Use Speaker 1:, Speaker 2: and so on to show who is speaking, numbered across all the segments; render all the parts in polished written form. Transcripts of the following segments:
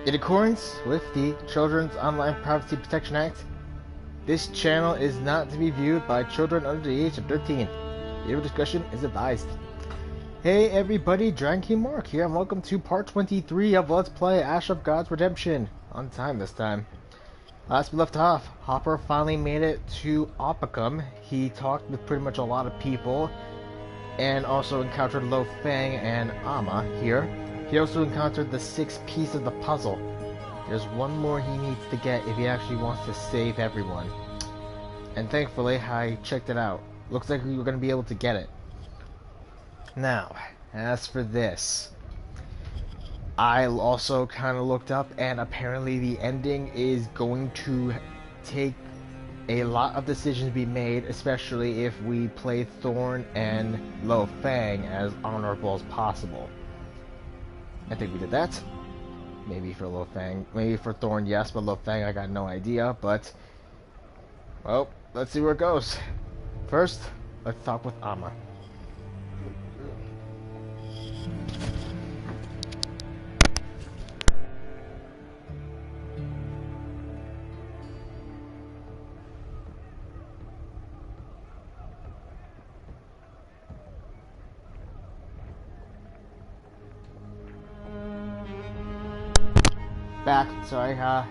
Speaker 1: In accordance with the Children's Online Privacy Protection Act, this channel is not to be viewed by children under the age of 13. Viewer discretion is advised. Hey everybody, Dragon King Mark here, and welcome to part 23 of Let's Play Ash of God's Redemption. On time this time. Last we left off, Hopper finally made it to Oppicum. He talked with pretty much a lot of people, and also encountered Lo Fang and Amma here. He also encountered the sixth piece of the puzzle. There's one more he needs to get if he actually wants to save everyone. And thankfully, I checked it out. Looks like we were going to be able to get it. Now, as for this, I also kind of looked up, and apparently the ending is going to take a lot of decisions to be made, especially if we play Thorn and Lo Fang as honorable as possible. I think we did that. Maybe for Lo Fang, maybe for Thorn, yes, but Lo Fang, I got no idea. But, well, let's see where it goes. First, let's talk with Amma. Back, sorry, my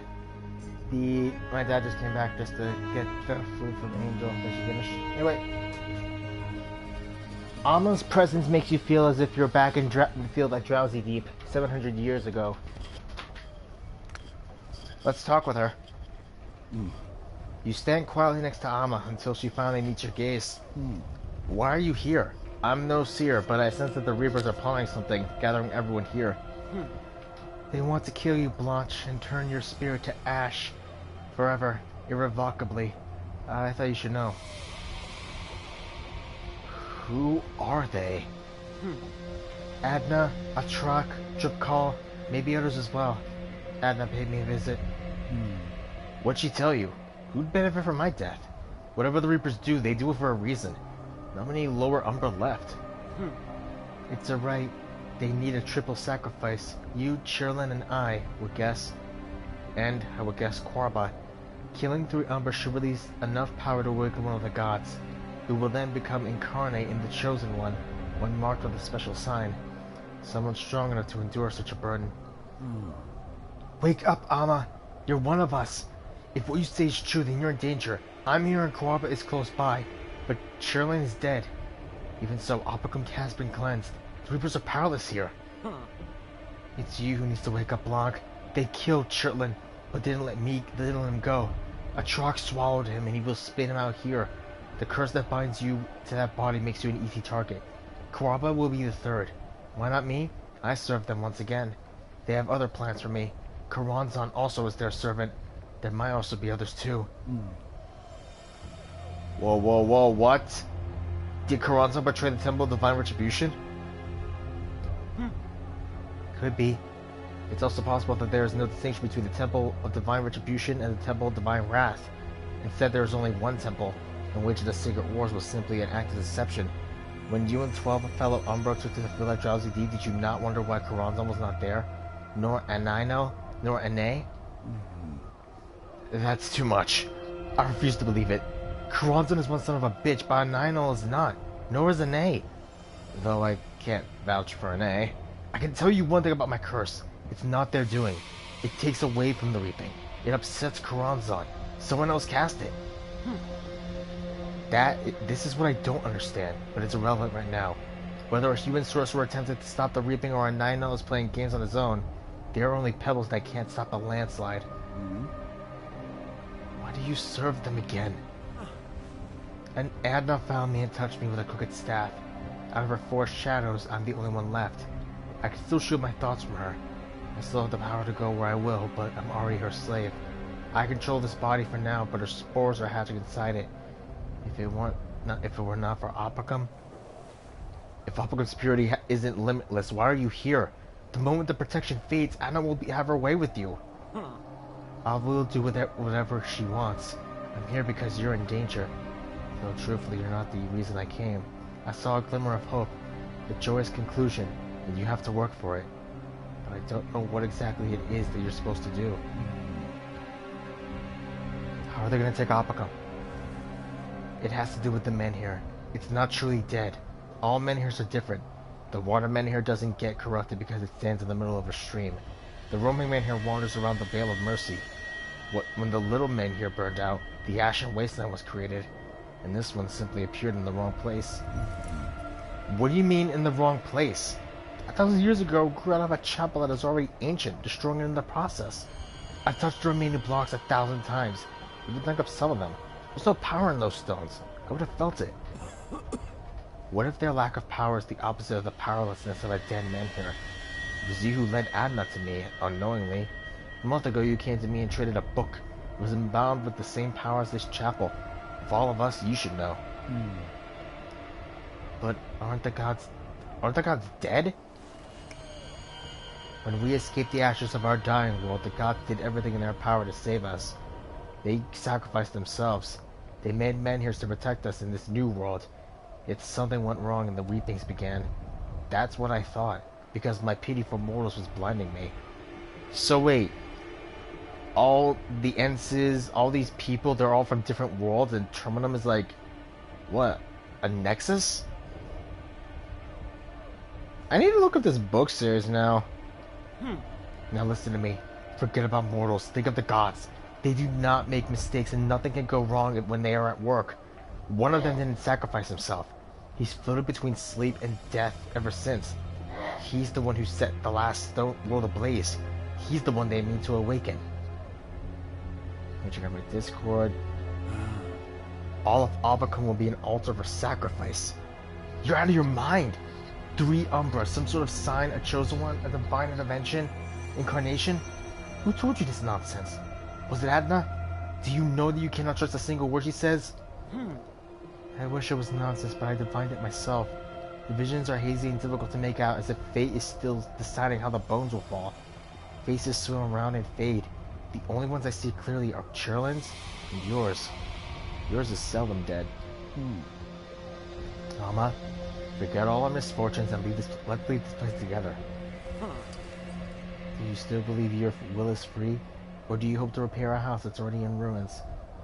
Speaker 1: dad just came back just to get the food from Angel that she finished. Anyway, Amma's presence makes you feel as if you're back in the field at Drowsy Deep 700 years ago. Let's talk with her. You stand quietly next to Amma until she finally meets your gaze. Why are you here? I'm no seer, but I sense that the Reapers are plotting something, gathering everyone here. They want to kill you, Blanche, and turn your spirit to ash. Forever, irrevocably. I thought you should know. Who are they? Adna, Atrak, Drukal, maybe others as well. Adna paid me a visit. What'd she tell you? Who'd benefit from my death? Whatever the Reapers do, they do it for a reason. Not many lower Umbra left. It's a right. They need a triple sacrifice. You, Chirlin, and I would guess. And I would guess Quarbot. Killing 3 Umbra should release enough power to awaken one of the gods, who will then become incarnate in the Chosen One, when marked with a special sign. Someone strong enough to endure such a burden. Wake up, Amma! You're one of us! If what you say is true, then you're in danger. I'm here and Quarbot is close by, but Chirlin is dead. Even so, Oppicum has been cleansed. The Reapers are powerless here. It's you who needs to wake up, Blanc. They killed Chirlin, but didn't let him go. A Trock swallowed him, and he will spit him out here. The curse that binds you to that body makes you an easy target. Quarbot will be the third. Why not me? I served them once again. They have other plans for me. Karanzan also is their servant. There might also be others too. Whoa, what? Did Karanzan betray the Temple of Divine Retribution? Could be. It's also possible that there is no distinction between the Temple of Divine Retribution and the Temple of Divine Wrath. Instead, there is only one temple, in which the Secret Wars was simply an act of deception. When you and 12 fellow Umbra took to the field at Drowsy Deep, did you not wonder why Karanzan was not there? Nor Anino? Nor Ane? That's too much. I refuse to believe it. Karanzan is one son of a bitch, but Anino is not. Nor is Ane. Though I can't vouch for Ane. I can tell you one thing about my curse. It's not their doing. It takes away from the reaping. It upsets Karanzan. Someone else cast it. This is what I don't understand, but it's irrelevant right now. Whether a human sorcerer attempted to stop the reaping or a Nine is playing games on his own, they are only pebbles that can't stop a landslide. Why do you serve them again? And Adna found me and touched me with a crooked staff. Out of her 4 shadows, I'm the only one left. I can still shield my thoughts from her. I still have the power to go where I will, but I'm already her slave. I control this body for now, but her spores are hatching inside it. If it were not for Oppicum... If Oppicum's purity isn't limitless, why are you here? The moment the protection fades, Anna will have her way with you. I will do whatever she wants. I'm here because you're in danger. Though truthfully, you're not the reason I came. I saw a glimmer of hope, a joyous conclusion, and you have to work for it. but I don't know what exactly it is that you're supposed to do. How are they going to take Opicum? It has to do with the menhir. It's not truly dead. All menhirs are different. The water menhir doesn't get corrupted because it stands in the middle of a stream. The roaming menhir wanders around the Vale of Mercy. When the little menhir burned out, the Ashen Wasteland was created, and this one simply appeared in the wrong place. What do you mean in the wrong place? 1,000 years ago, it grew out of a chapel that is already ancient, destroying it in the process. I touched the remaining blocks 1,000 times. It would knock up some of them. There's no power in those stones. I would have felt it. What if their lack of power is the opposite of the powerlessness of a dead menhir? It was you who led Adna to me, unknowingly. A month ago you came to me and traded a book. It was bound with the same power as this chapel. Of all of us, you should know. But aren't the gods dead? When we escaped the ashes of our dying world, the gods did everything in their power to save us. They sacrificed themselves. They made menhirs to protect us in this new world. Yet something went wrong and the weepings began. That's what I thought, because my pity for mortals was blinding me. So wait, all the Enses, all these people, they're all from different worlds, and Terminum is like, what, a nexus? I need to look up this book series now. Now listen to me. Forget about mortals. Think of the gods. They do not make mistakes, and nothing can go wrong when they are at work. One of them didn't sacrifice himself. He's floated between sleep and death ever since. He's the one who set the last world ablaze. He's the one they mean to awaken. Let me check out my Discord. All of Opicum will be an altar for sacrifice. You're out of your mind. 3 Umbras, some sort of sign, a chosen one, a divine intervention, incarnation? Who told you this nonsense? Was it Adna? Do you know that you cannot trust a single word she says? I wish it was nonsense, but I divined it myself. The visions are hazy and difficult to make out, as if fate is still deciding how the bones will fall. Faces swim around and fade. The only ones I see clearly are Cherlin's and yours. Yours is seldom dead. Amma, forget all our misfortunes and let's leave this place together. Do you still believe your will is free? Or do you hope to repair a house that's already in ruins?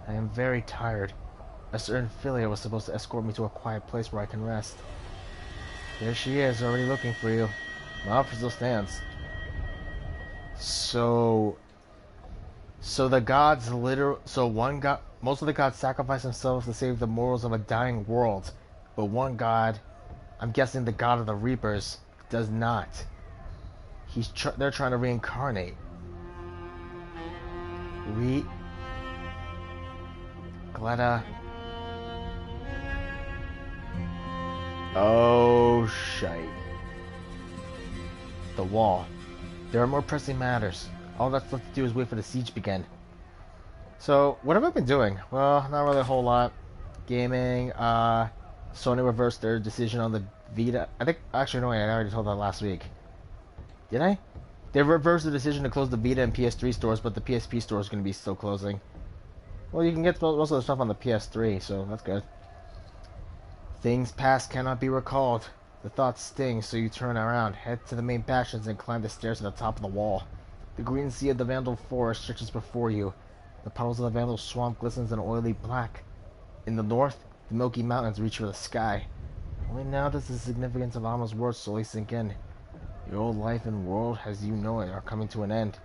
Speaker 1: I am very tired. A certain Philia was supposed to escort me to a quiet place where I can rest. There she is, already looking for you. My offer still stands. So the gods most of the gods sacrifice themselves to save the mortals of a dying world, but one god, I'm guessing the god of the Reapers, does not. They're trying to reincarnate. Gletta. Oh, shite. The wall. There are more pressing matters. All that's left to do is wait for the siege to begin. So, what have I been doing? Well, not really a whole lot. Gaming, Sony reversed their decision on the Vita. Actually, no, I already told that last week. Did I? They reversed the decision to close the Vita and PS3 stores, but the PSP store is going to be still closing. Well, you can get most of the stuff on the PS3, so that's good. Things past cannot be recalled. The thoughts sting, so you turn around, head to the main bastions, and climb the stairs to the top of the wall. The green sea of the Vandal forest stretches before you. The puddles of the Vandal swamp glistens in oily black. In the north, the Milky Mountains reach for the sky. Only now does the significance of Amma's words slowly sink in. Your old life and world, as you know it, are coming to an end.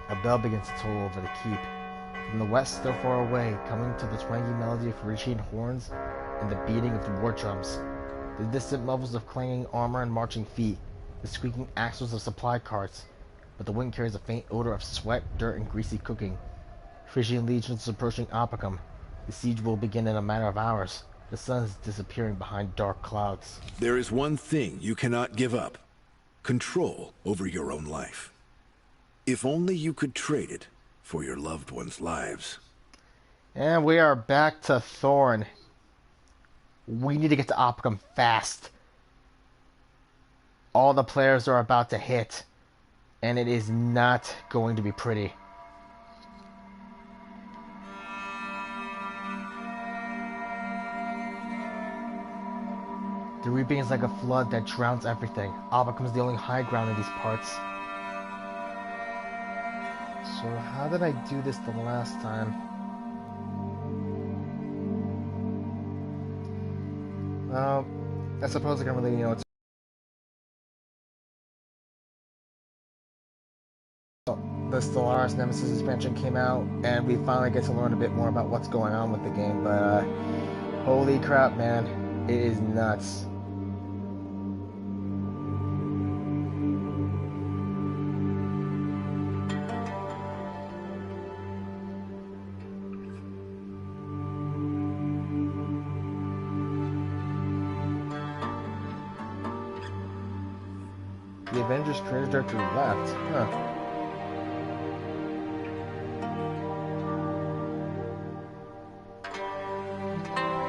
Speaker 1: A bell begins to toll over the keep. From the west, still far away, coming to the twangy melody of Phrygian horns and the beating of the war drums. The distant levels of clanging armor and marching feet, the squeaking axles of supply carts, but the wind carries a faint odor of sweat, dirt, and greasy cooking. Phrygian legions approaching Opicum. The siege will begin in a matter of hours. The sun is disappearing behind dark clouds.
Speaker 2: There is one thing you cannot give up. Control over your own life. If only you could trade it for your loved ones' lives.
Speaker 1: And we are back to Thorn. We need to get to Opicum fast. All the players are about to hit, and it is not going to be pretty. The reaping is like a flood that drowns everything. Amma becomes the only high ground in these parts. So how did I do this the last time? Well, I suppose I can really, it's... The Stellaris Nemesis expansion came out, and we finally get to learn a bit more about what's going on with the game, but, holy crap, man. It is nuts. The Avengers creative director left. Huh.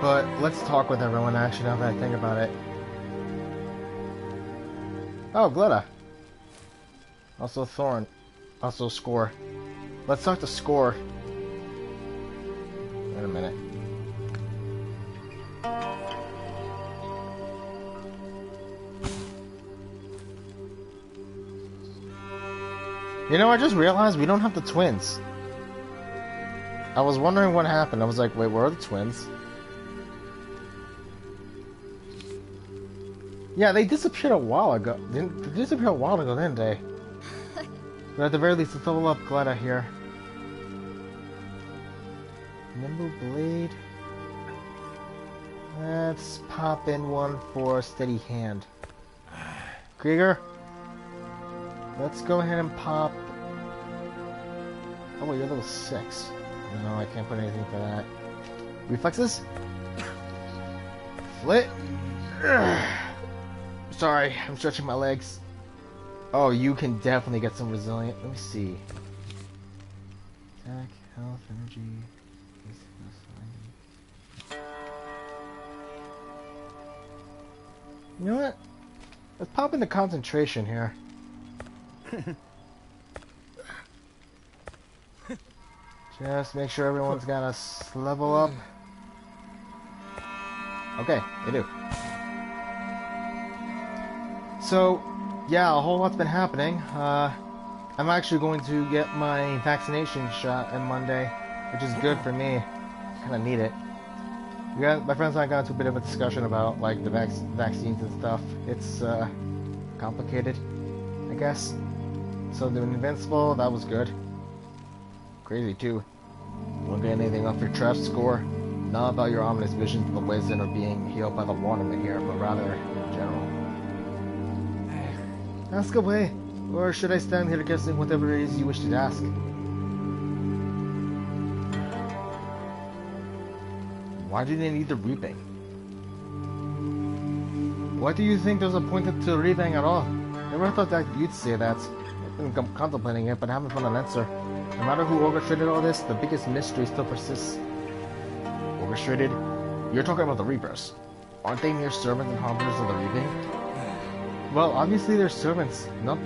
Speaker 1: But let's talk with everyone, actually, now that I think about it. Oh, Gletta. Also Thorn. Also Score. Let's talk to Score. Wait a minute. You know, I just realized we don't have the twins. I was wondering what happened. I was like, wait, where are the twins? Yeah, they disappeared a while ago. They disappeared a while ago, didn't they? But at the very least, let's level up Gletta here. Nimble Blade. Let's pop in one for Steady Hand. Krieger. Let's go ahead and pop... Oh wait, you're level 6. No, I can't put anything for that. Reflexes? Flit? Sorry, I'm stretching my legs. Oh, you can definitely get some resilient. Let me see. Attack, health, energy. You know what? Let's pop into concentration here. Just make sure everyone's got a level up. Okay, they do. So, yeah, a whole lot's been happening. I'm actually going to get my vaccination shot on Monday, which is good for me. Kind of need it. My friends and I got into a bit of a discussion about like the vaccines and stuff. It's complicated, I guess. So the Invincible, that was good. Crazy too. Won't get anything off your trap Score. Not about your ominous visions of the Wisdom or being healed by the Waterman here, but rather in general. Ask away, or should I stand here guessing whatever it is you wish to ask? Why do they need the reaping? Why do you think there's a point to reaping at all? Never thought that you'd say that. I've been contemplating it, but I haven't found an answer. No matter who orchestrated all this, the biggest mystery still persists. Orchestrated? You're talking about the Reapers. Aren't they mere servants and harbiangers of the reaping? Well, obviously they're servants, not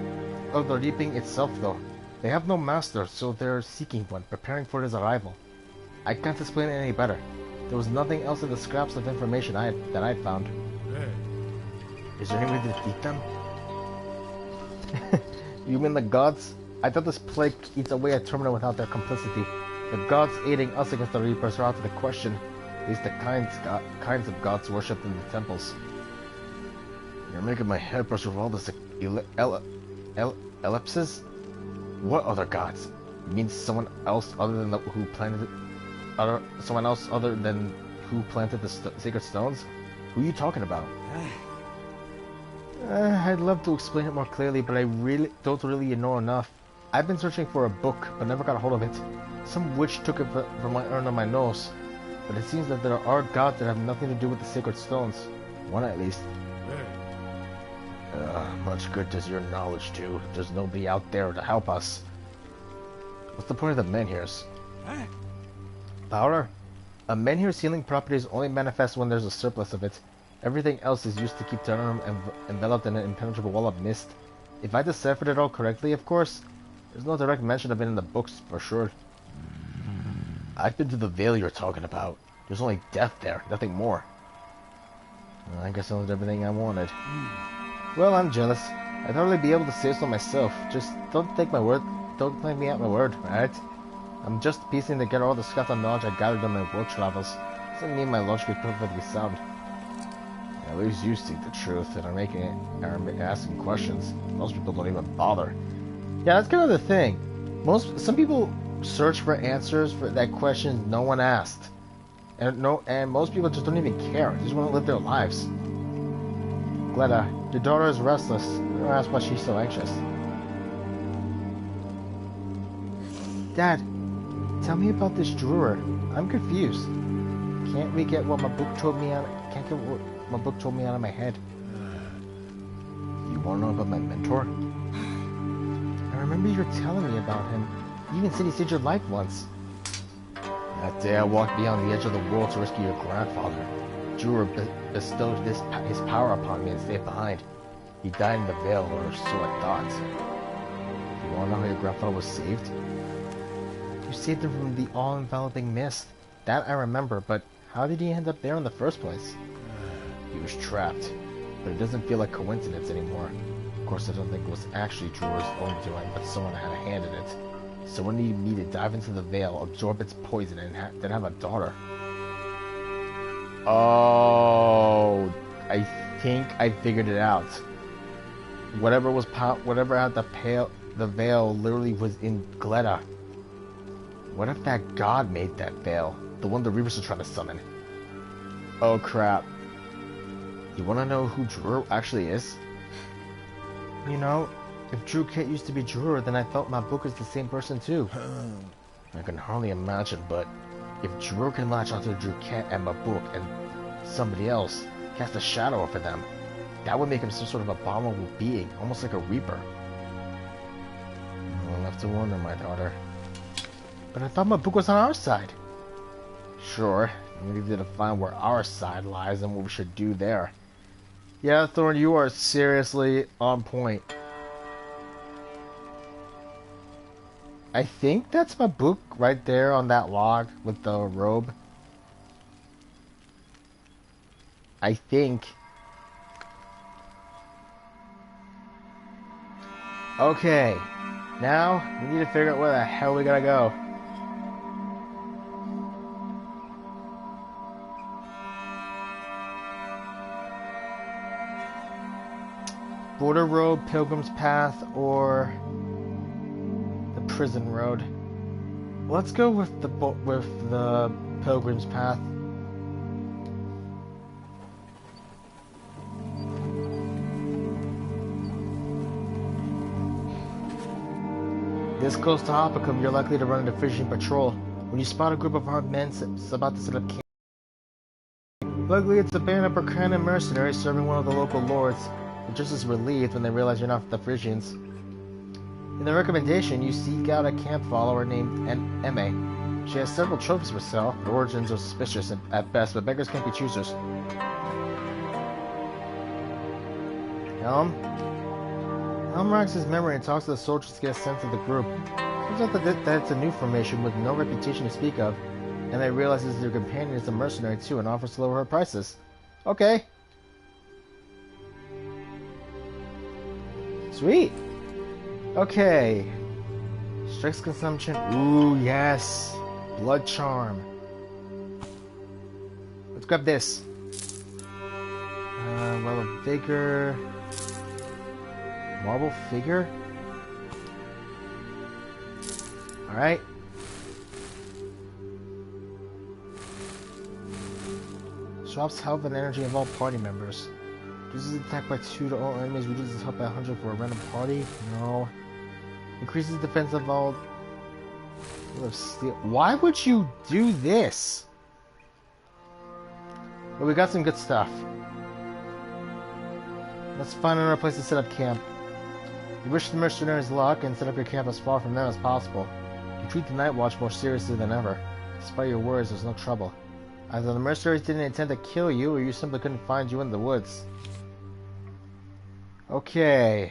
Speaker 1: of the reaping itself though. They have no master, so they're seeking one, preparing for his arrival. I can't explain it any better. There was nothing else in the scraps of information that I'd found. Is there any way to defeat them? You mean the gods? I thought this plague eats away at Terminal without their complicity. The gods aiding us against the Reapers are out of the question. At least the kinds of gods worshipped in the temples. You're making my head brush with all this ellipses? What other gods? You mean someone else other than who planted it? Someone else other than who planted the sacred stones? Who are you talking about? I'd love to explain it more clearly, but I don't really know enough. I've been searching for a book, but never got a hold of it. Some witch took it from under my nose. But it seems that there are gods that have nothing to do with the sacred stones. One at least. Much good does your knowledge do. There's nobody out there to help us. What's the point of the menhirs? Power? A menhir's healing properties only manifest when there's a surplus of it. Everything else is used to keep Thorn enveloped in an impenetrable wall of mist. If I deciphered it all correctly, of course. There's no direct mention of it in the books, for sure. I've been to the Vale you're talking about. There's only death there, nothing more. I guess I was everything I wanted. Well, I'm jealous. I'd hardly be able to say so myself. Just don't take my word. Don't take me at my word, right? I'm just piecing together all the scattered knowledge I gathered on my world travels. Doesn't mean my logic is perfectly sound. At least you seek the truth and are asking questions. Most people don't even bother. Yeah, that's kind of the thing. Some people search for answers for that questions no one asked, and most people just don't even care. They just want to live their lives. Gleda, your daughter is restless. Don't ask why she's so anxious. Dad, tell me about this drawer. I'm confused. Can't we get what my book told me out? Can't get what my book told me out of my head. You want to know about my mentor? I remember you were telling me about him. You even said he saved your life once. That day I walked beyond the edge of the world to rescue your grandfather. Juror bestowed his power upon me and stayed behind. He died in the veil, or so I thought. You want to know how your grandfather was saved? You saved him from the all-enveloping mist. That I remember, but how did he end up there in the first place? He was trapped, but it doesn't feel like coincidence anymore. Of course, I don't think it was actually Juror's own doing, but someone had a hand in it. Someone needed me to dive into the veil, absorb its poison, and then have a daughter. Oh, I think I figured it out. Whatever had the veil literally was in Gleda. What if that god made that veil? The one the Reavers are trying to summon. Oh crap. You wanna know who Drew actually is? You know, if Drew Kit used to be Drew, then I thought my book is the same person too. I can hardly imagine, but if Drew can latch onto Drew Kit and my book and somebody else cast a shadow over them, that would make him some sort of abominable being, almost like a Reaper. I'll have to wonder, my daughter. But I thought my book was on our side. Sure, we need to define where our side lies and what we should do there. Yeah, Thorn, you are seriously on point. I think that's my book right there on that log with the robe. I think. Okay, now we need to figure out where the hell we gotta go. Border Road, Pilgrim's Path, or the Prison Road. Let's go with the Pilgrim's Path. This close to Hoppicum, you're likely to run into fishing patrol. When you spot a group of armed men about to set up camp, luckily it's a band of Burkhanan mercenaries serving one of the local lords. They're just as relieved when they realize you're not the Frisians. In the recommendation, you seek out a camp follower named Amma. She has several trophies herself. Her origins are suspicious at best, but beggars can't be choosers. Helm racks his memory and talks to the soldiers to get a sense of the group. Turns out that it's a new formation with no reputation to speak of, and they realizes their companion is a mercenary too and offers to lower her prices. Okay. Sweet. Okay. Strix consumption. Ooh, yes. Blood charm. Let's grab this. Well, a vigor. Marble figure. Alright. Swaps health and energy of all party members. Reduces attack by 2 to all enemies. Reduces health by 100 for a random party. No. Increases defense of all. Why would you do this? But we got some good stuff. Let's find another place to set up camp. You wish the mercenaries luck and set up your camp as far from them as possible. You treat the night watch more seriously than ever. Despite your words, there's no trouble. Either the mercenaries didn't intend to kill you, or you simply couldn't find you in the woods. Okay.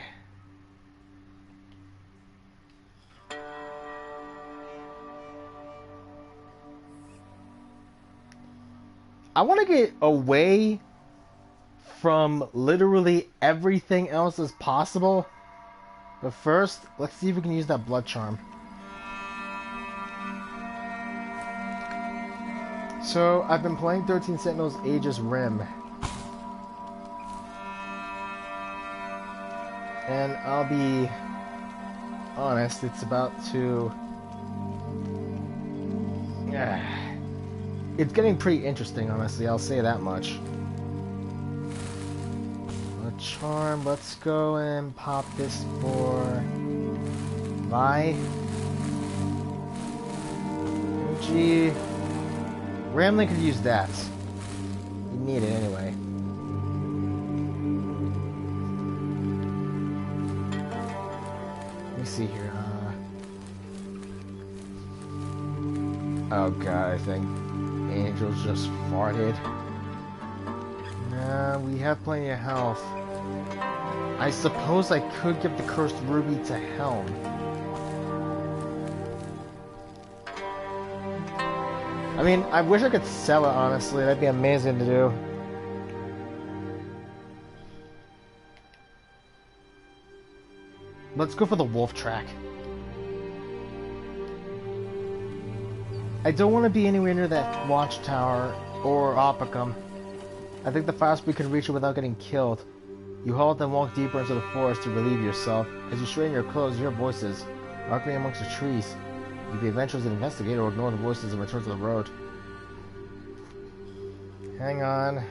Speaker 1: I want to get away from literally everything else as possible. But first, let's see if we can use that blood charm. So, I've been playing 13 Sentinels Aegis Rim. And I'll be honest, it's about to... it's getting pretty interesting, honestly, I'll say that much. A charm, let's go and pop this for Vi. Energy. Ramlin could use that. You need it anyway. Let me see here. Oh god, I think Angel's just farted. Nah, we have plenty of health. I suppose I could give the cursed ruby to Helm. I mean, I wish I could sell it, honestly. That'd be amazing to do. Let's go for the wolf track. I don't want to be anywhere near that watchtower or Opicum. I think the fastest we can reach it without getting killed. You halt and walk deeper into the forest to relieve yourself. As you straighten your clothes, you hear voices arguing amongst the trees. You can be adventurous and investigate or ignore the voices and return to the road. Hang on.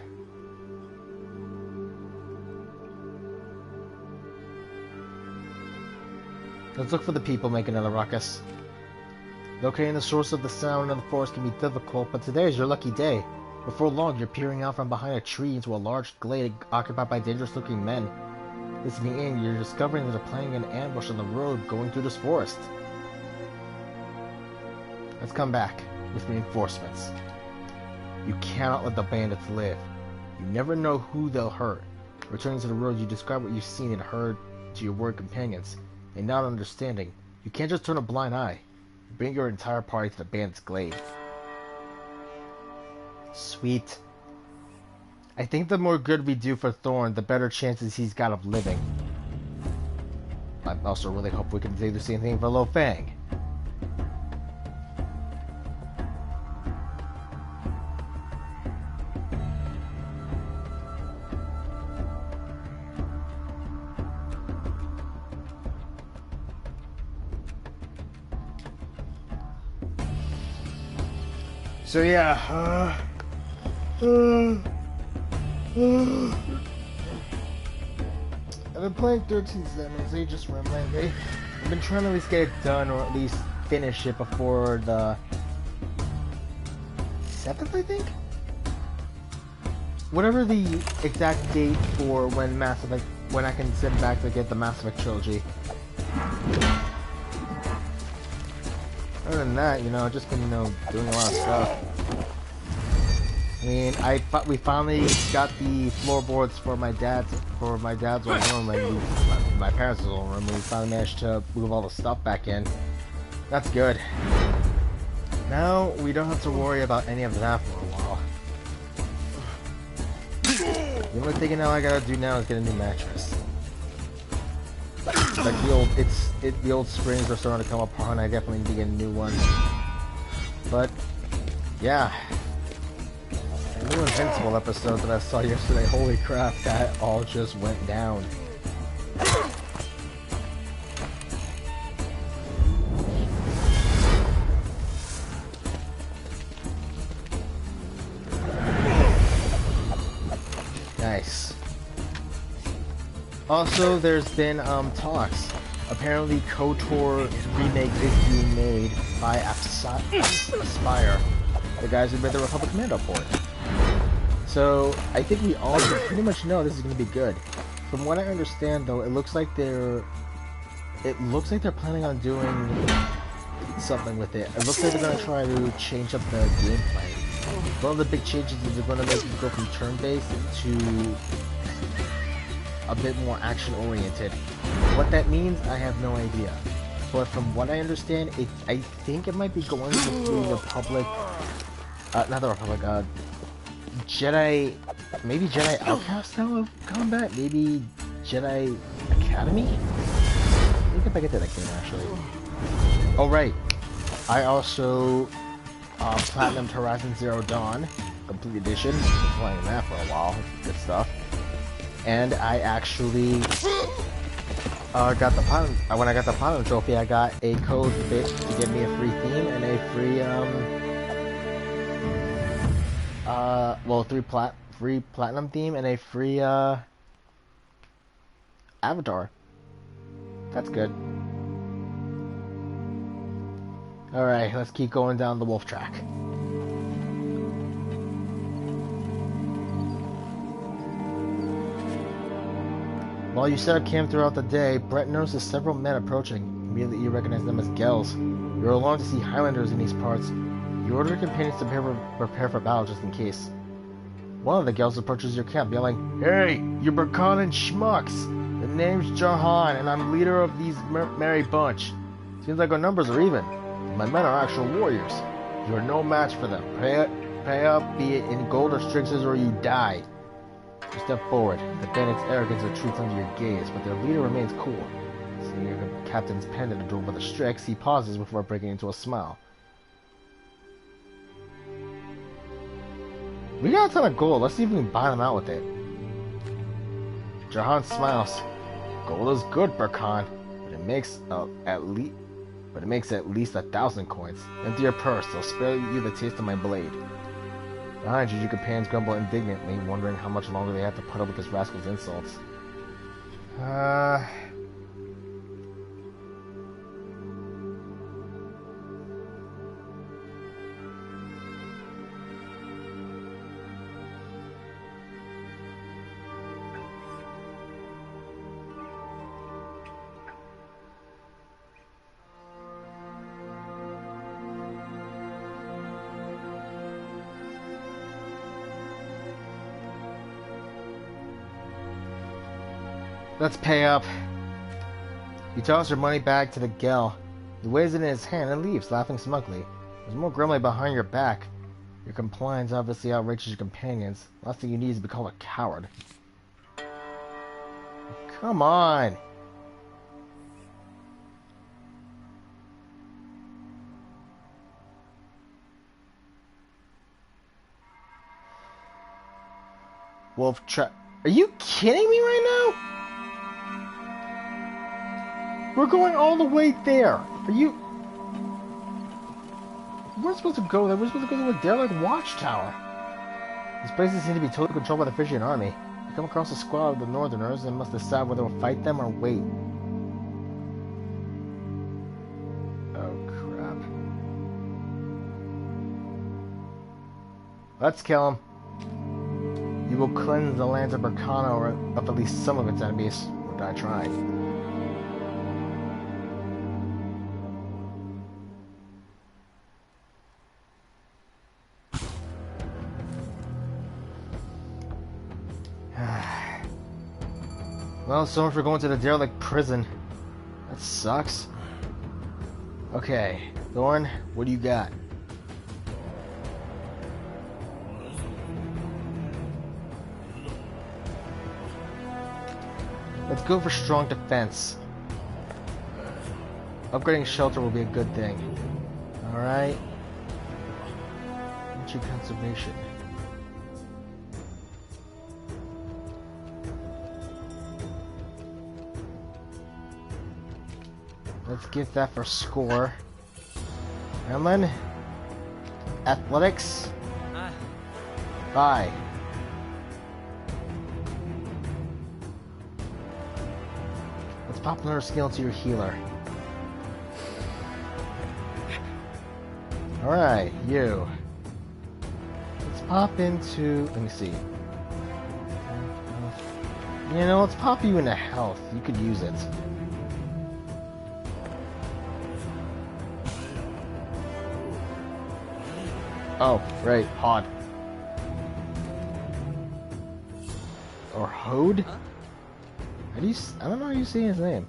Speaker 1: Let's look for the people making another ruckus. Locating the source of the sound in the forest can be difficult, but today is your lucky day. Before long, you're peering out from behind a tree into a large glade occupied by dangerous-looking men. Listening in, you're discovering that they're planning an ambush on the road going through this forest. Let's come back with reinforcements. You cannot let the bandits live. You never know who they'll hurt. Returning to the road, you describe what you've seen and heard to your ward companions. And not understanding, you can't just turn a blind eye. Bring your entire party to the bandits' glade. Sweet. I think the more good we do for Thorn, the better chances he's got of living. I also really hope we can do the same thing for Lo Fang. So yeah, I've been playing 13 Sentinels Aegis Rim lately. I've been trying to at least get it done, or at least finish it before the 7th, I think? Whatever the exact date for when Mass Effect, when I can sit back to get the Mass Effect trilogy. Other than that, you know, I've just been, you know, doing a lot of stuff. I mean, we finally got the floorboards for my dad's old room, and my parents' old room. We finally managed to move all the stuff back in. That's good. Now we don't have to worry about any of that for a while. The only thing now I gotta do now is get a new mattress. Like the old springs are starting to come apart, and I definitely need to get a new one. But yeah, the new Invincible episode that I saw yesterday, holy crap, that all just went down. Nice. Also, there's been talks. Apparently, KOTOR remake is being made by Aspire, the guys who made the Republic Commando port. So I think we all pretty much know this is going to be good. From what I understand, though, it looks like they're planning on doing something with it. It looks like they're going to try to change up the gameplay. One of the big changes is they're going to make it go from turn-based to a bit more action-oriented. What that means, I have no idea. But from what I understand, I think it might be going to the Republic, not the Republic, Jedi maybe Jedi Outcast style of combat? Maybe Jedi Academy? Let me get back into that game actually. Oh right, I also Platinumed Horizon Zero Dawn Complete Edition. I've been playing that for a while. Good stuff. And I actually got the Platinum. When I got the Platinum trophy, I got a code to get me a free theme and a free well, free Platinum theme and a free avatar. That's good. Alright, let's keep going down the wolf track. While you set up camp throughout the day, Brett notices several men approaching. Immediately you recognize them as Gels. You're alarmed to see Highlanders in these parts. You order your companions to prepare for battle just in case. One of the Gels approaches your camp, yelling, "Hey, you Burkhan schmucks! The name's Jahan, and I'm leader of these merry bunch. Seems like our numbers are even. My men are actual warriors. You're no match for them. Pay up, be it in gold or strixes, or you die." You step forward. The bandits' arrogance retreats under your gaze, but their leader remains cool. Seeing your captain's pendant adorned with a strix, he pauses before breaking into a smile. We got a ton of gold. Let's see if we can buy them out with it. Jahan smiles. Gold is good, Burkhan, but it makes at least 1,000 coins. Empty your purse. I'll spare you the taste of my blade. Behind you, your companions grumble indignantly, wondering how much longer they have to put up with this rascal's insults. Let's pay up. You toss your money bag to the Gel. He weighs it in his hand and leaves, laughing smugly. There's more grimly behind your back. Your compliance obviously outrages your companions. Last thing you need is to become a coward. Come on! Wolf trap. Are you kidding me right now? We're going all the way there. Are you... We're supposed to go there. We're supposed to go to a derelict watchtower. These places seem to be totally controlled by the Frisian army. You come across a squad of the Northerners and must decide whether to fight them or wait. Oh, crap. Let's kill him. You will cleanse the lands of Burkana of at least some of its enemies, or die trying. Well, so much for going to the derelict prison. That sucks. Okay, Thorn, what do you got? Let's go for strong defense. Upgrading shelter will be a good thing. Alright. Energy conservation. Let's get that for score. And then athletics. Bye. Let's pop another skill into your healer. Alright, you. Let's pop into... let me see. You know, let's pop you into health. You could use it. Oh, right, Hod. Or Hode? How do you... I don't know how you say his name.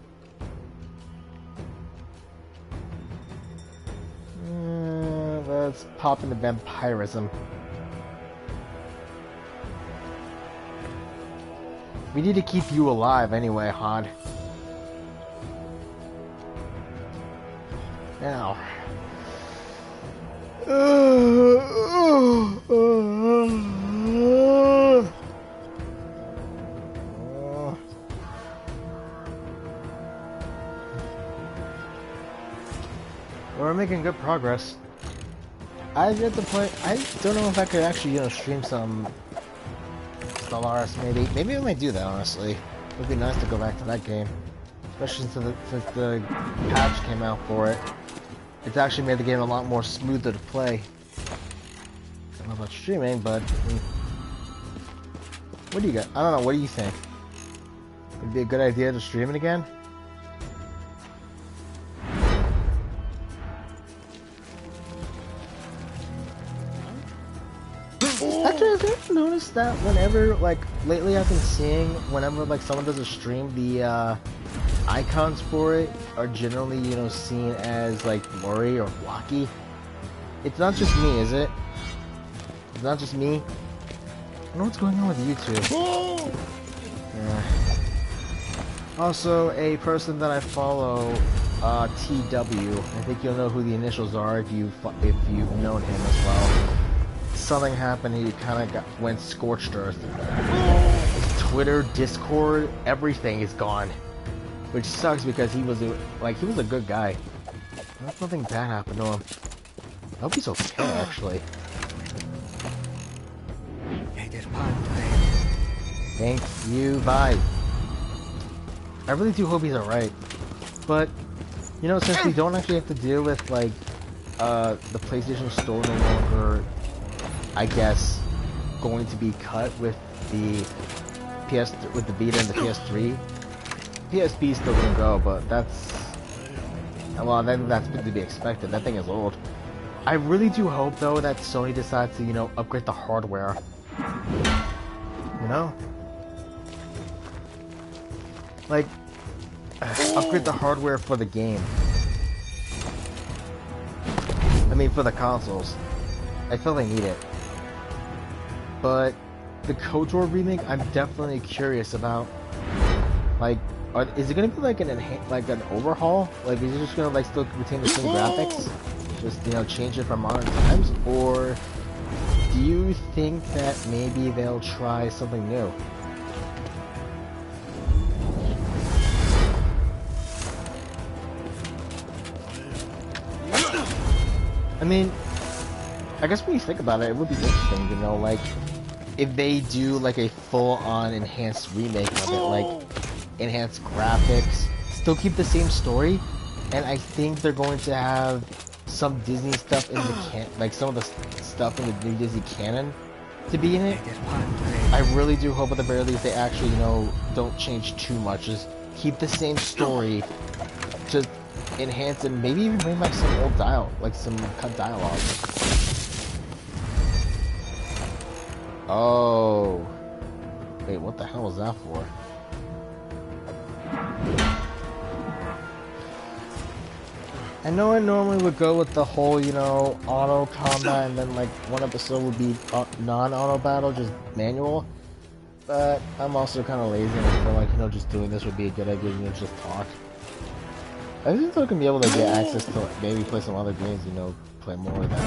Speaker 1: Let's pop into vampirism. We need to keep you alive anyway, Han. Now. We're making good progress. I at the point I don't know if I could actually, you know, stream some Stellaris maybe. Maybe I might do that honestly. It would be nice to go back to that game. Especially since the patch came out for it. It's actually made the game a lot more smoother to play. I don't know about streaming, but I mean, what do you got? I don't know, what do you think? It'd be a good idea to stream it again? Actually, have you ever noticed that whenever, like, lately I've been seeing, whenever, like, someone does a stream, the, icons for it are generally, you know, seen as, like, blurry or blocky. It's not just me, is it? It's not just me? I don't know what's going on with YouTube. Yeah. Also, a person that I follow, TW, I think you'll know who the initials are if you've known him as well. Something happened, he kind of went scorched earth. His Twitter, Discord, everything is gone. Which sucks because he was a good guy. Nothing bad happened to him. I hope he's okay, actually. Thank you, bye. I really do hope he's alright. But, you know, since we don't actually have to deal with, like, the PlayStation Store no longer, I guess, going to be cut with the with the Vita and the PS3. PSP is still gonna go, but that's, well, then that's to be expected. That thing is old. I really do hope though that Sony decides to, you know, upgrade the hardware. You know, like upgrade the hardware for the game. I mean, for the consoles. I feel they need it. But the KOTOR remake, I'm definitely curious about. Like, is it gonna be like an overhaul? Like, is it just gonna like still retain the same graphics, just, you know, change it from modern times, or do you think that maybe they'll try something new? I mean, I guess when you think about it, it would be interesting, you know, like, if they do, like, a full-on enhanced remake of it, like, enhanced graphics, still keep the same story, and I think they're going to have some Disney stuff in the like, some of the stuff in the new Disney canon to be in it. I really do hope at the very least they actually, you know, don't change too much, just keep the same story, just enhance and maybe even bring back some old like some cut dialogue. Oh. Wait, what the hell was that for? I know I normally would go with the whole, you know, auto combat and then like one episode would be non-auto battle, just manual. But I'm also kind of lazy and I feel like, you know, just doing this would be a good idea, you know, just talk. I think they're gonna be able to get access to like, maybe play some other games, you know, play more of that.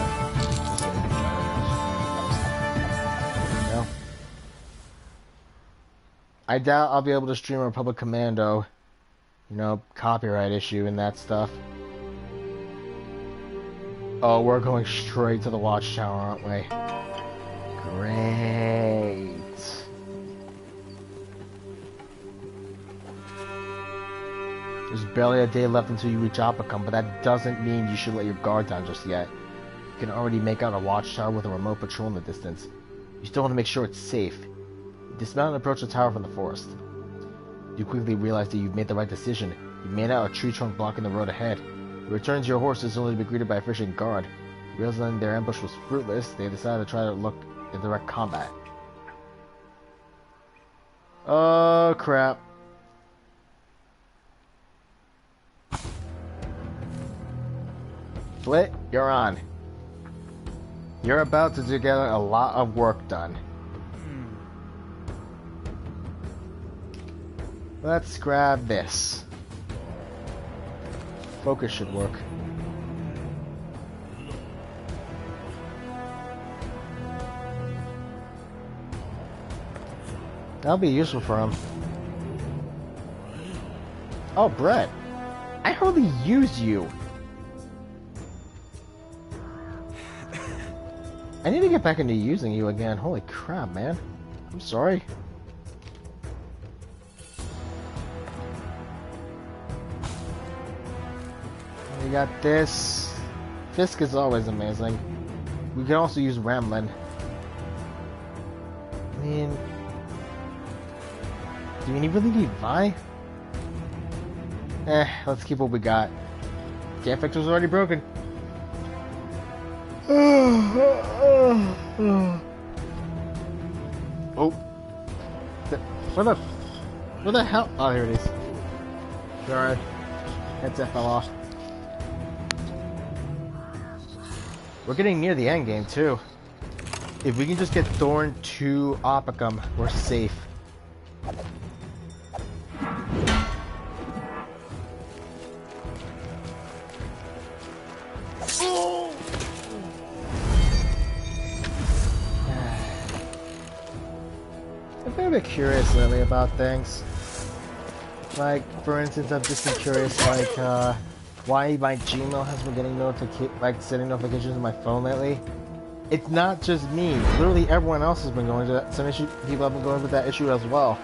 Speaker 1: You know? I doubt I'll be able to stream Republic Commando, you know, copyright issue and that stuff. Oh, we're going straight to the Watchtower, aren't we? Great. There's barely a day left until you reach Opicum, but that doesn't mean you should let your guard down just yet. You can already make out a Watchtower with a remote patrol in the distance. You still want to make sure it's safe. You dismount and approach the tower from the forest. You quickly realize that you've made the right decision. You made out a tree trunk blocking the road ahead. You return to your horses only to be greeted by a fishing guard. Realizing their ambush was fruitless, they decided to try to look in direct combat. Oh, crap. Flit, you're on. You're about to get a lot of work done. Let's grab this. Focus should work. That'll be useful for him. Oh, Brett. I hardly use you. I need to get back into using you again. Holy crap, man. I'm sorry. We got this. Fisk is always amazing. We can also use Ramlin. I mean... do we really need Vi? Let's keep what we got. Can't fix what's already broken. Oh. Where the hell? Oh, here it is. Sorry. Headset fell off. We're getting near the end game, too. If we can just get Thorn to Opicum, we're safe. I've been a bit curious lately about things. Like, for instance, I've just been curious, like, why my Gmail has been getting sending notifications on my phone lately. It's not just me. Literally everyone else has been going to that. People have been going with that issue as well.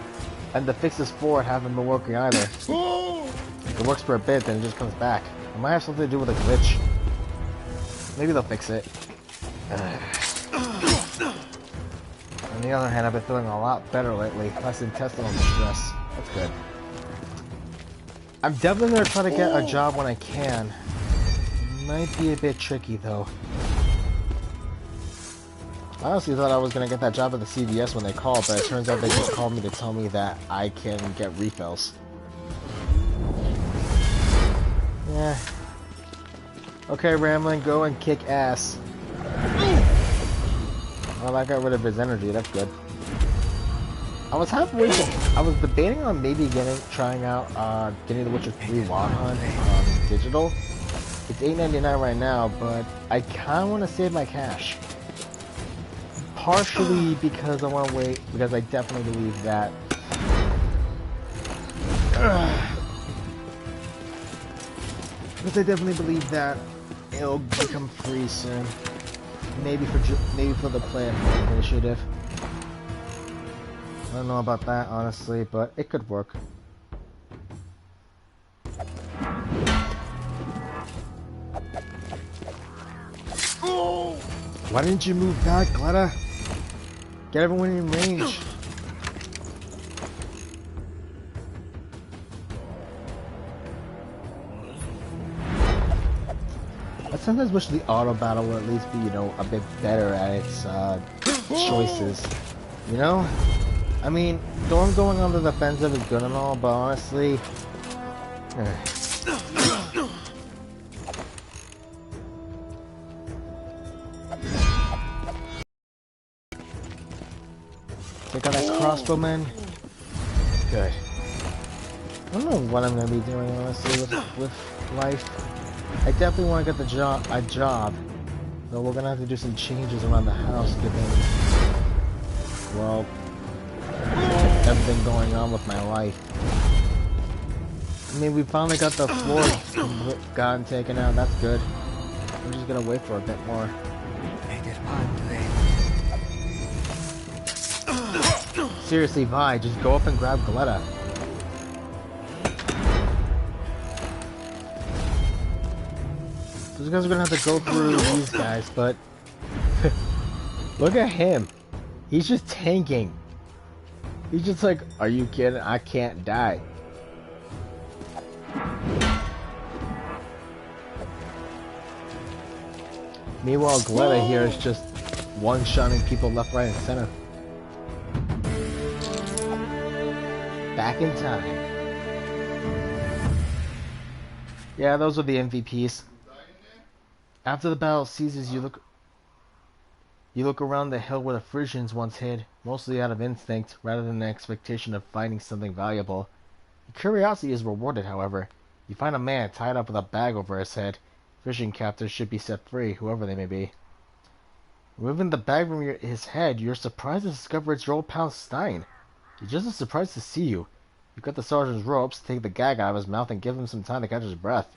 Speaker 1: And the fixes for it haven't been working either. It works for a bit, then it just comes back. It might have something to do with a glitch. Maybe they'll fix it. On the other hand, I've been feeling a lot better lately. Less intestinal distress. That's good. I'm definitely going to try to get a job when I can. Might be a bit tricky, though. I honestly thought I was going to get that job at the CVS when they called, but it turns out they just called me to tell me that I can get refills. Yeah. Okay, Ramlin, go and kick ass. Well, that got rid of his energy, that's good. I was debating on maybe trying out getting the Witcher 3 WoD Hunt on digital. It's $8.99 right now, but I kind of want to save my cash. Partially because I want to wait, because I definitely believe that... because I definitely believe that it'll become free soon. Maybe for the Play at Home initiative. I don't know about that, honestly, but it could work. Why didn't you move back, Gletta? Get everyone in range. I sometimes wish the auto battle would at least be, you know, a bit better at its choices. You know? I mean, Thorn going on the defensive is good and all, but honestly... Take out that crossbowman. Good. I don't know what I'm going to be doing, honestly, with life. I definitely want to get a job. Though we're going to have to do some changes around the house, given... well... everything going on with my life. I mean, we finally got the floor gotten taken out. That's good. I'm just gonna wait for a bit more. Seriously, Vi, just go up and grab Gletta. Those guys are gonna have to go through these guys, but look at him. He's just tanking. He's just like, are you kidding? I can't die. Meanwhile, Gletta here is just one-shotting people left, right, and center. Back in time. Yeah, those are the MVPs. After the battle ceases, you look around the hill where the Frisians once hid, mostly out of instinct, rather than the expectation of finding something valuable. Curiosity is rewarded, however. You find a man tied up with a bag over his head. Fishing captors should be set free, whoever they may be. Removing the bag from his head, you're surprised to discover it's your old pal Stein. He's just as surprised to see you. You cut the sergeant's ropes, take the gag out of his mouth, and give him some time to catch his breath.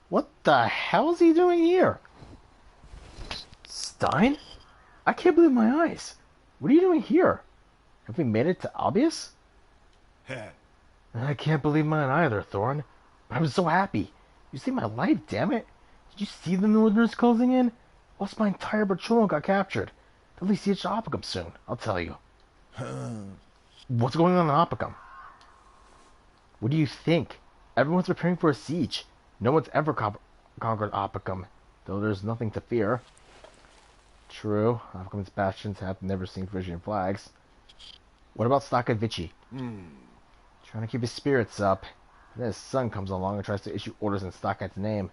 Speaker 1: What the hell is he doing here? Stein? I can't believe my eyes. What are you doing here? Have we made it to Albius? I can't believe mine either, Thorn. But I was so happy. You saved my life, damn it. Did you see the Northerners closing in? Lost my entire patrol and got captured. They'll at least see Oppicum soon, I'll tell you. What's going on in Oppicum? What do you think? Everyone's preparing for a siege. No one's ever conquered Oppicum, though there's nothing to fear. True, Oppicum's bastions have never seen Frisian flags. What about Stakavici? Trying to keep his spirits up. Then his son comes along and tries to issue orders in Stockhead's name,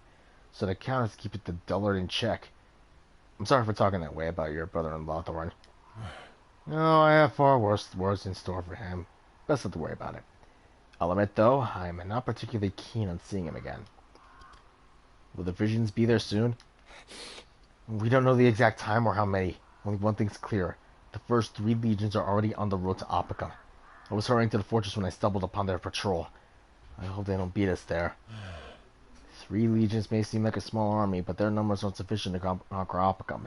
Speaker 1: so the countess keep it the dullard in check. I'm sorry for talking that way about your brother-in-law, Thorn. No, I have far worse words in store for him. Best not to worry about it. I'll admit, though, I'm not particularly keen on seeing him again. Will the Frisians be there soon? We don't know the exact time or how many. Only one thing's clear. The first 3 legions are already on the road to Oppicum. I was hurrying to the fortress when I stumbled upon their patrol. I hope they don't beat us there. 3 legions may seem like a small army, but their numbers aren't sufficient to conquer Oppicum.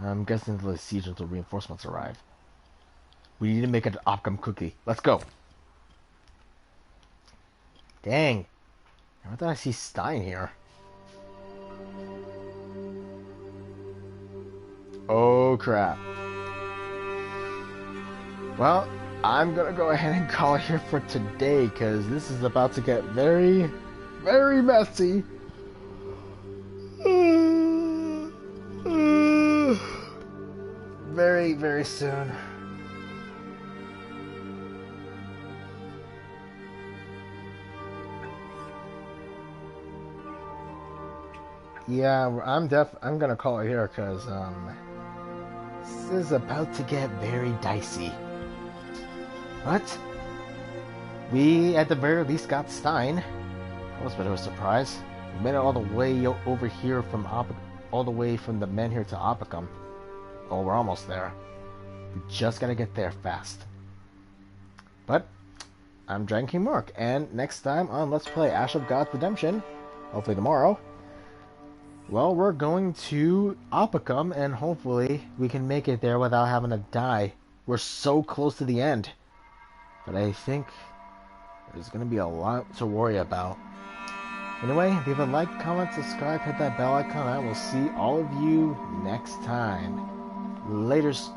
Speaker 1: I'm guessing they'll siege until reinforcements arrive. We need to make it to Oppicum quickly. Let's go! Dang. How did I see Stein here? Oh crap. Well, I'm gonna go ahead and call it here for today, because this is about to get very, very messy. Very, very soon. Yeah, I'm gonna call it here, because this is about to get very dicey. But we, at the very least, got Stein. That was a bit of a surprise. We made it all the way over here from all the way from the men here to Oppicum. Oh, we're almost there. We just gotta get there fast. But I'm Dragon King Mark, and next time on Let's Play Ash of God's Redemption, hopefully tomorrow, well, we're going to Oppicum, and hopefully we can make it there without having to die. We're so close to the end. But I think there's going to be a lot to worry about. Anyway, leave a like, comment, subscribe, hit that bell icon. I will see all of you next time. Laters.